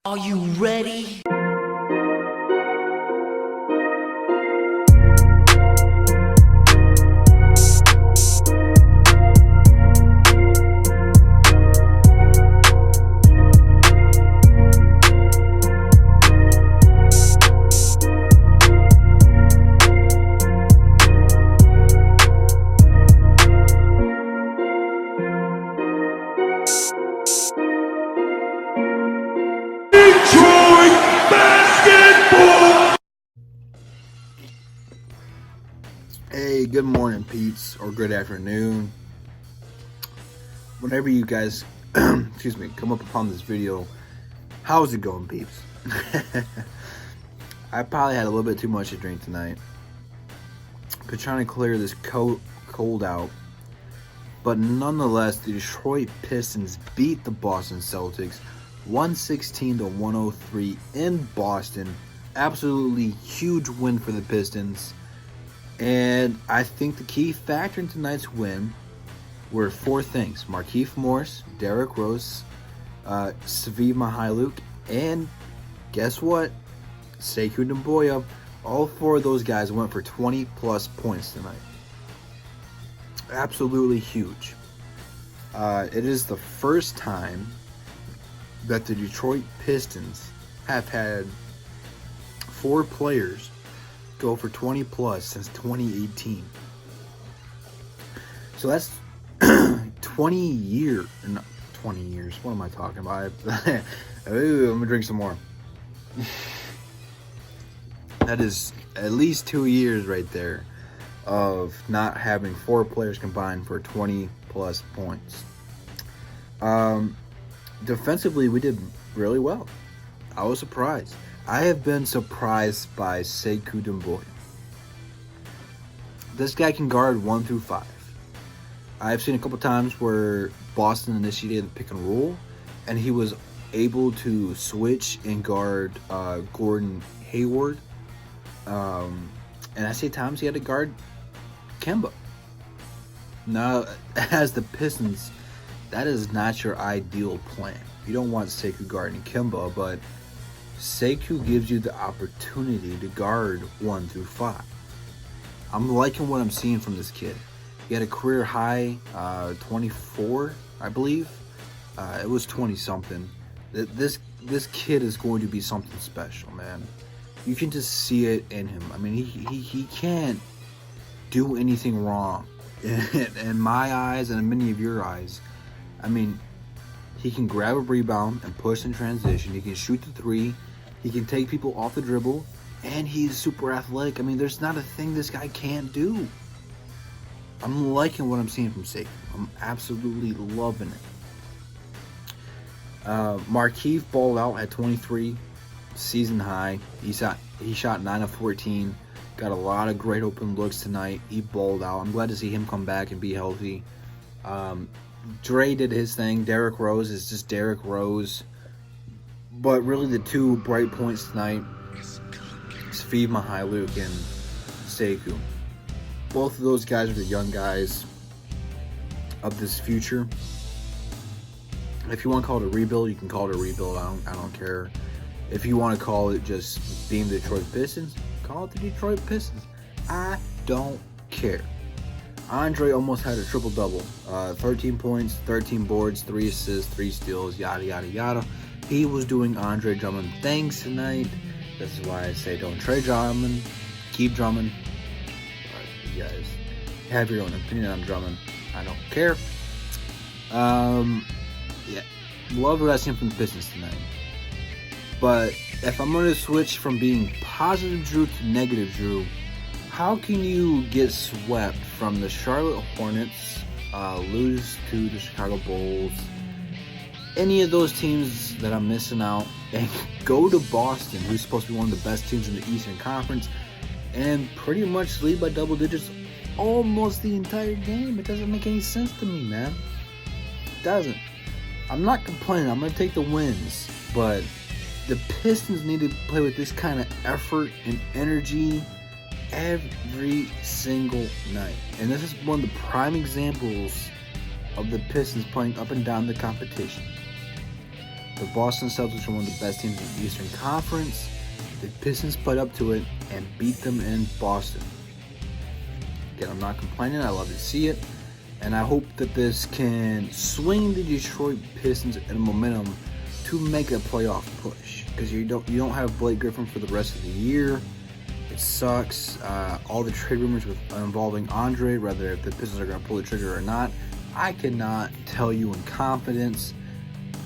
Are you ready? Hey, good morning, peeps, or good afternoon. Whenever you guys, come up upon this video, how's it going, peeps? I probably had a little bit too much to drink tonight. Been trying to clear this cold out. But nonetheless, the Detroit Pistons beat the Boston Celtics 116-103 in Boston. Absolutely huge win for the Pistons. And I think the key factor in tonight's win were four things: Markieff Morris, Derrick Rose, Sekou, and guess what? Sekou. All four of those guys went for 20 plus points tonight. Absolutely huge. It is the first time that the Detroit Pistons have had four players go for 20 plus since 2018. So that's 20 years. What am I talking about? Ooh, I'm gonna drink some more. That is at least 2 years right there of not having four players combined for 20 plus points. Defensively, we did really well. I was surprised. I have been surprised by Sekou. This guy can guard 1 through 5. I've seen a couple times where Boston initiated the pick and roll, and he was able to switch and guard Gordon Hayward. And I say times he had to guard Kemba. Now, as the Pistons, that is not your ideal plan. You don't want Sekou guarding Kemba, but Sekou gives you the opportunity to guard 1 through 5. I'm liking what I'm seeing from this kid. He had a career high 24, I believe. It was 20 something. This kid is going to be something special, man. You can just see it in him. I mean, he can't do anything wrong in my eyes and in many of your eyes. I mean, he can grab a rebound and push in transition. He can shoot the three. He can take people off the dribble. And he's super athletic. I mean, there's not a thing this guy can't do. I'm liking what I'm seeing from Sekou. I'm absolutely loving it. Markieff balled out at 23, season high. He shot 9 of 14. Got a lot of great open looks tonight. He balled out. I'm glad to see him come back and be healthy. Dre did his thing. Derrick Rose is just Derrick Rose. But really the two bright points tonight, Sekou and Sekou. Both of those guys are the young guys of this future. If you want to call it a rebuild, you can call it a rebuild. I don't care. If you want to call it just being the Detroit Pistons, call it the Detroit Pistons. I don't care. Andre almost had a triple-double. 13 points, 13 boards, 3 assists, 3 steals, yada, yada, yada. He was doing Andre Drummond things tonight. This is why I say don't trade Drummond. Keep Drummond. But you guys have your own opinion on Drummond. I don't care. Yeah. Love what I seen from the Pistons tonight. But if I'm going to switch from being positive Drew to negative Drew, how can you get swept from the Charlotte Hornets, lose to the Chicago Bulls, any of those teams that I'm missing out, and go to Boston, who's supposed to be one of the best teams in the Eastern Conference, and pretty much lead by double digits almost the entire game? It doesn't make any sense to me, man. It doesn't. I'm not complaining. I'm going to take the wins, but the Pistons need to play with this kind of effort and energy every single night. And this is one of the prime examples of the Pistons playing up and down the competition. The Boston Celtics are one of the best teams in the Eastern Conference. The Pistons played up to it and beat them in Boston. Again, I'm not complaining. I love to see it. And I hope that this can swing the Detroit Pistons in momentum to make a playoff push. Because you don't have Blake Griffin for the rest of the year. It sucks. All the trade rumors involving Andre, whether if the Pistons are going to pull the trigger or not, I cannot tell you in confidence.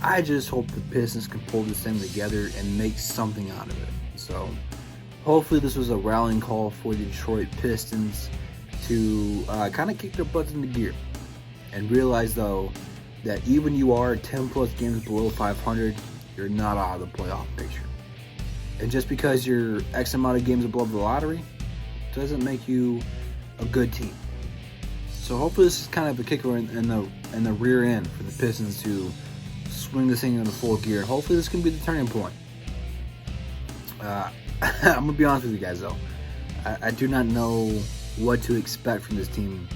I just hope the Pistons can pull this thing together and make something out of it. So hopefully this was a rallying call for the Detroit Pistons to kind of kick their butts into gear and realize, though, that even you are 10 plus games below 500, you're not out of the playoff picture. And just because you're X amount of games above the lottery doesn't make you a good team. So hopefully this is kind of a kicker in the rear end for the Pistons to swing this thing into full gear. And hopefully this can be the turning point. I'm going to be honest with you guys, though. I do not know what to expect from this team